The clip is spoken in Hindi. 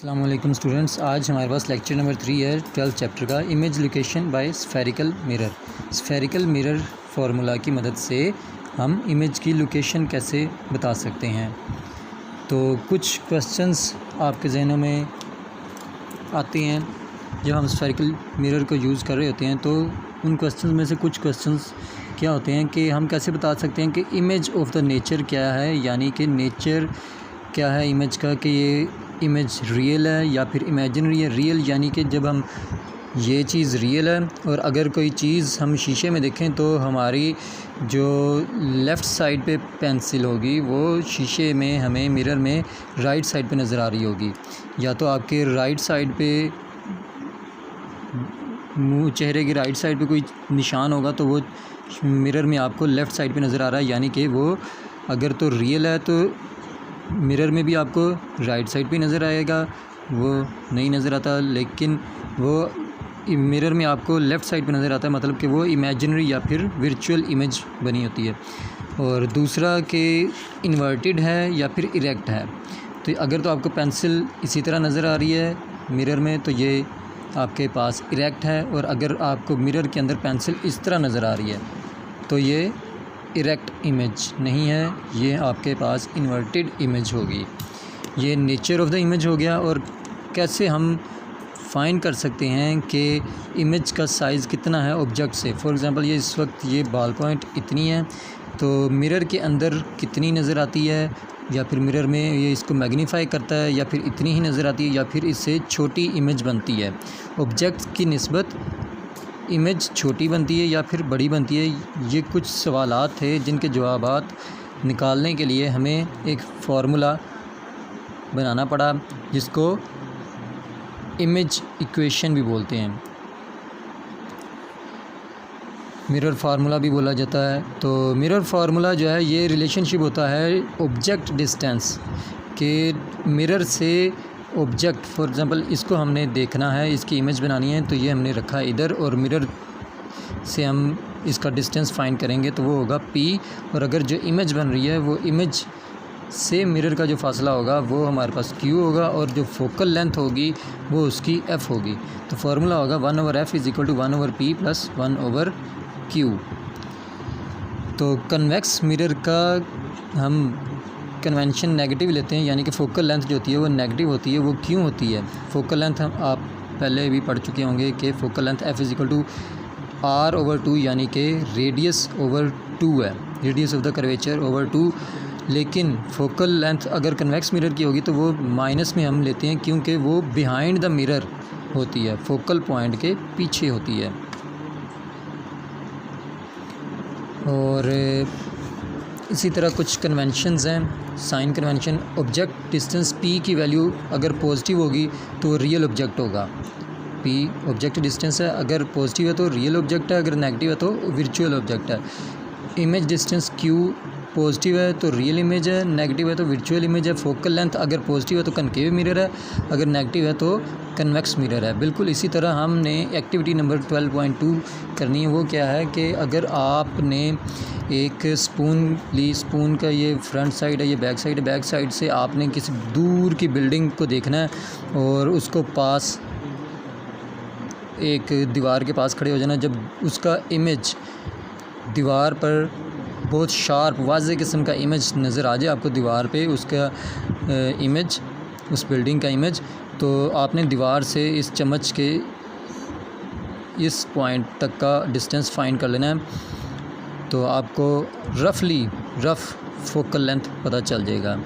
अस्सलाम वालेकुम स्टूडेंट्स। आज हमारे पास लेक्चर नंबर 3 है 12th चैप्टर का, image location bye spherical mirror. Spherical mirror formula की मदद से हम इमेज की लोकेशन कैसे बता सकते हैं। तो कुछ क्वेश्चंस आपके जहनों में आते हैं जब हम स्फेरिकल मिरर को यूज़ कर रहे होते हैं। तो उन क्वेश्चंस में से कुछ क्वेश्चंस क्या होते हैं कि हम कैसे बता सकते हैं कि इमेज ऑफ द नेचर क्या है, यानी कि नेचर क्या है इमेज का, कि ये इमेज रियल है या फिर इमेजिनरी है। रियल यानी कि जब हम ये चीज़ रियल है, और अगर कोई चीज़ हम शीशे में देखें तो हमारी जो लेफ़्ट साइड पे पेंसिल होगी वो शीशे में हमें मिरर में राइट साइड पे नज़र आ रही होगी, या तो आपके राइट साइड पे मुँह चेहरे की राइट साइड पे कोई निशान होगा तो वो मिरर में आपको लेफ़्ट साइड पे नज़र आ रहा है, यानी कि वो अगर तो रियल है तो मिरर में भी आपको राइट साइड पे नज़र आएगा, वो नहीं नज़र आता। लेकिन वो मिरर में आपको लेफ़्ट साइड पे नज़र आता है, मतलब कि वो इमेजिनरी या फिर वर्चुअल इमेज बनी होती है। और दूसरा कि इन्वर्टेड है या फिर इरेक्ट है। तो अगर तो आपको पेंसिल इसी तरह नज़र आ रही है मिरर में तो ये आपके पास इरेक्ट है, और अगर आपको मिरर के अंदर पेंसिल इस तरह नज़र आ रही है तो ये इरेक्ट इमेज नहीं है, ये आपके पास इन्वर्टेड इमेज होगी। ये नेचर ऑफ द इमेज हो गया। और कैसे हम फाइंड कर सकते हैं कि इमेज का साइज़ कितना है ऑब्जेक्ट से। फॉर एग्ज़ाम्पल ये इस वक्त ये बॉल पॉइंट इतनी है, तो मिरर के अंदर कितनी नज़र आती है, या फिर मिरर में ये इसको मैग्नीफाई करता है, या फिर इतनी ही नज़र आती है, या फिर इससे छोटी इमेज बनती है। ऑब्जेक्ट की निस्बत इमेज छोटी बनती है या फिर बड़ी बनती है। ये कुछ सवालात थे जिनके जवाबात निकालने के लिए हमें एक फ़ॉर्मूला बनाना पड़ा, जिसको इमेज इक्वेशन भी बोलते हैं, मिरर फार्मूला भी बोला जाता है। तो मिरर फार्मूला जो है ये रिलेशनशिप होता है ऑब्जेक्ट डिस्टेंस के मिरर से ऑब्जेक्ट। फॉर एग्ज़ाम्पल इसको हमने देखना है, इसकी इमेज बनानी है, तो ये हमने रखा है इधर, और मिरर से हम इसका डिस्टेंस फाइंड करेंगे तो वो होगा P। और अगर जो इमेज बन रही है वो इमेज से मिरर का जो फासला होगा वो हमारे पास Q होगा, और जो फोकल लेंथ होगी वो उसकी F होगी। तो फार्मूला होगा 1/f = 1/p + 1/q। तो कन्वेक्स मिरर का हम कन्वेंशन नेगेटिव लेते हैं, यानी कि फ़ोकल लेंथ जो होती है वो नेगेटिव होती है। वो क्यों होती है? फ़ोकल लेंथ हम आप पहले भी पढ़ चुके होंगे कि फ़ोकल लेंथ F = r/2, यानी कि रेडियस ओवर 2 है, radius of the curvature over 2। लेकिन फ़ोकल लेंथ अगर कन्वेक्स मिरर की होगी तो वो माइनस में हम लेते हैं, क्योंकि वो बिहाइंड द मिरर होती है, फ़ोकल पॉइंट के पीछे होती है। और इसी तरह कुछ कन्वेंशंस हैं, sign convention. Object distance P की वैल्यू अगर पॉजिटिव होगी तो रियल ऑब्जेक्ट होगा। P ऑब्जेक्ट डिस्टेंस है, अगर पॉजिटिव है तो रियल ऑब्जेक्ट है, अगर नेगेटिव है तो वर्चुअल ऑब्जेक्ट है। इमेज डिस्टेंस Q पॉजिटिव है तो रियल इमेज है, नेगेटिव है तो वर्चुअल इमेज है। फोकल लेंथ अगर पॉजिटिव है तो कनकेव मिरर है, अगर नेगेटिव है तो कन्वेक्स मिरर है। बिल्कुल इसी तरह हमने एक्टिविटी नंबर 12.2 करनी है। वो क्या है कि अगर आपने एक स्पून ली, स्पून का ये फ्रंट साइड है, ये बैक साइड है, बैक साइड से आपने किसी दूर की बिल्डिंग को देखना है, और उसको पास एक दीवार के पास खड़े हो जाना। जब उसका इमेज दीवार पर बहुत शार्प वाज़े किस्म का इमेज नज़र आ जाए आपको दीवार पे, उसका इमेज, उस बिल्डिंग का इमेज, तो आपने दीवार से इस चम्मच के इस पॉइंट तक का डिस्टेंस फाइंड कर लेना है। तो आपको रफ़ फोकल लेंथ पता चल जाएगा।